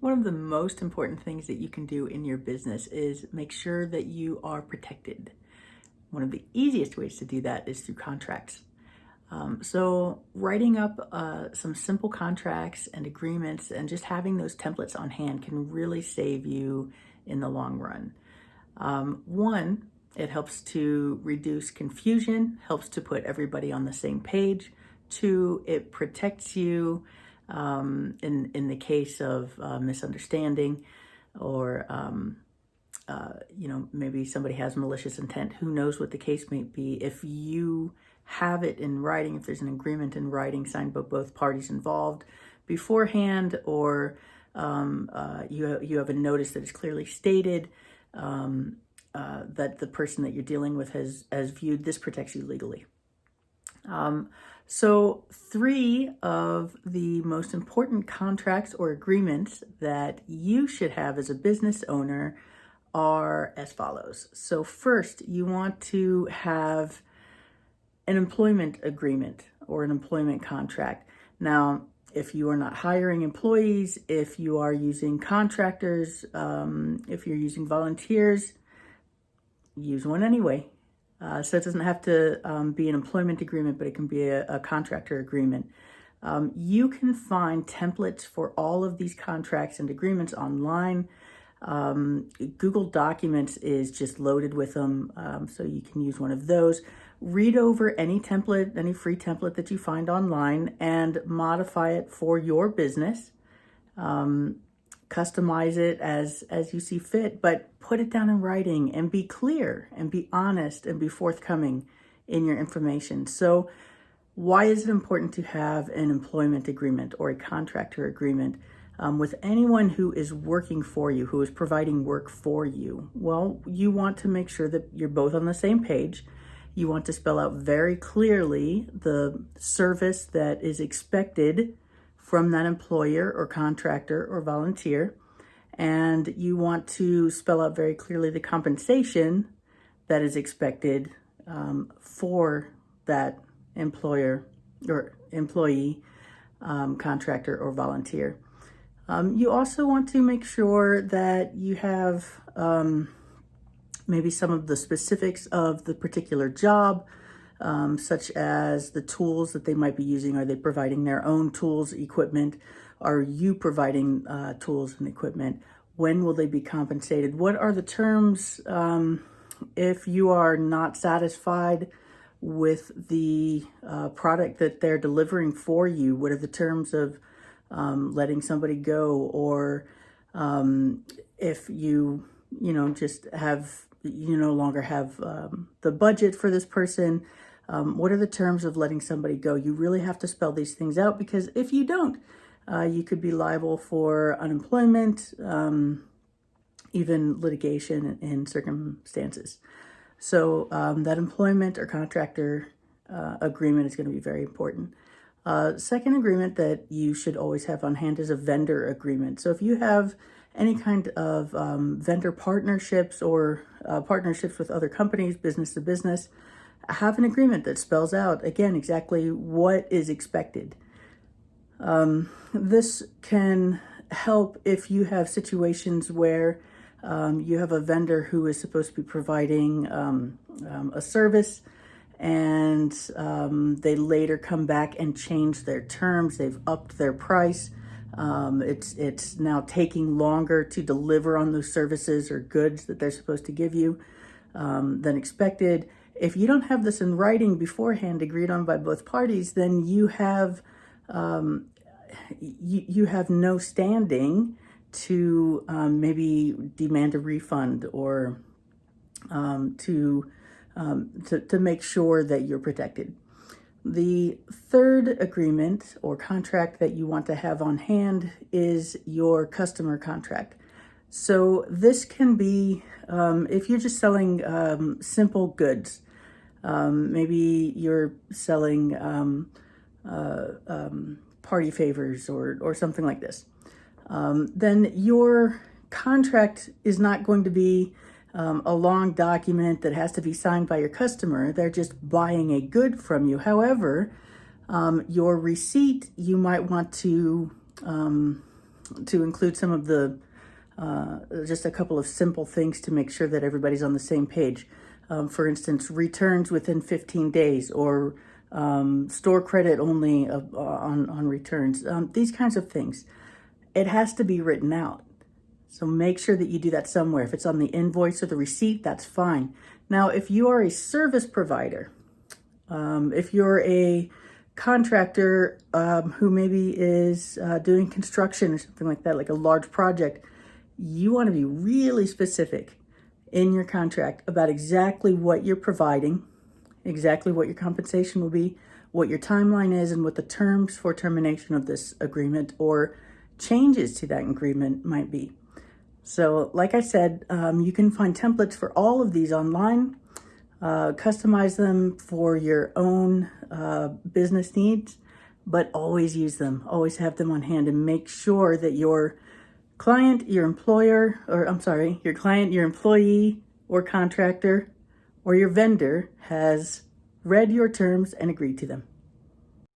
One of the most important things that you can do in your business is make sure that you are protected. One of the easiest ways to do that is through contracts. So writing up some simple contracts and agreements and just having those templates on hand can really save you in the long run. One, it helps to reduce confusion, helps to put everybody on the same page. Two, it protects you in the case of misunderstanding or maybe somebody has malicious intent. Who knows what the case may be? If you have it in writing, if there's an agreement in writing signed by both parties involved beforehand, or you have a notice that is clearly stated that the person that you're dealing with has viewed, this protects you legally. So 3 of the most important contracts or agreements that you should have as a business owner are as follows. So first, you want to have an employment agreement or an employment contract. Now, if you are not hiring employees, if you are using contractors, if you're using volunteers, use one anyway. So it doesn't have to be an employment agreement, but it can be a contractor agreement. You can find templates for all of these contracts and agreements online. Google Documents is just loaded with them, so you can use one of those. Read over any template, any free template that you find online, and modify it for your business. Customize it as you see fit, but put it down in writing and be clear and be honest and be forthcoming in your information. So why is it important to have an employment agreement or a contractor agreement with anyone who is working for you, who is providing work for you? Well, you want to make sure that you're both on the same page. You want to spell out very clearly the service that is expected from that employer or contractor or volunteer. And you want to spell out very clearly the compensation that is expected for that employer or employee, contractor or volunteer. You also want to make sure that you have maybe some of the specifics of the particular job, such as the tools that they might be using. Are they providing their own tools, equipment? Are you providing tools and equipment? When will they be compensated? What are the terms if you are not satisfied with the product that they're delivering for you? What are the terms of letting somebody go? Or if you just have, you no longer have the budget for this person, what are the terms of letting somebody go? You really have to spell these things out, because if you don't, you could be liable for unemployment, even litigation in circumstances. So that employment or contractor agreement is going to be very important. Second agreement that you should always have on hand is a vendor agreement. So if you have any kind of vendor partnerships or partnerships with other companies, business to business, have an agreement that spells out, again, exactly what is expected. This can help if you have situations where you have a vendor who is supposed to be providing a service, and they later come back and change their terms. They've upped their price. It's now taking longer to deliver on those services or goods that they're supposed to give you than expected. If you don't have this in writing beforehand, agreed on by both parties, then you have you have no standing to maybe demand a refund or to make sure that you're protected. The third agreement or contract that you want to have on hand is your customer contract. So this can be if you're just selling simple goods. Maybe you're selling party favors or something like this. Then your contract is not going to be a long document that has to be signed by your customer. They're just buying a good from you. However, your receipt, you might want to to include some of the, just a couple of simple things to make sure that everybody's on the same page. For instance, returns within 15 days or store credit only on returns, these kinds of things. It has to be written out. So make sure that you do that somewhere. If it's on the invoice or the receipt, that's fine. Now, if you are a service provider, if you're a contractor who maybe is doing construction or something like that, like a large project, you want to be really specific in your contract about exactly what you're providing, exactly what your compensation will be, what your timeline is, and what the terms for termination of this agreement or changes to that agreement might be. So like I said, you can find templates for all of these online, customize them for your own business needs, but always use them, always have them on hand, and make sure that your client, your employer, your client, your employee or contractor or your vendor has read your terms and agreed to them.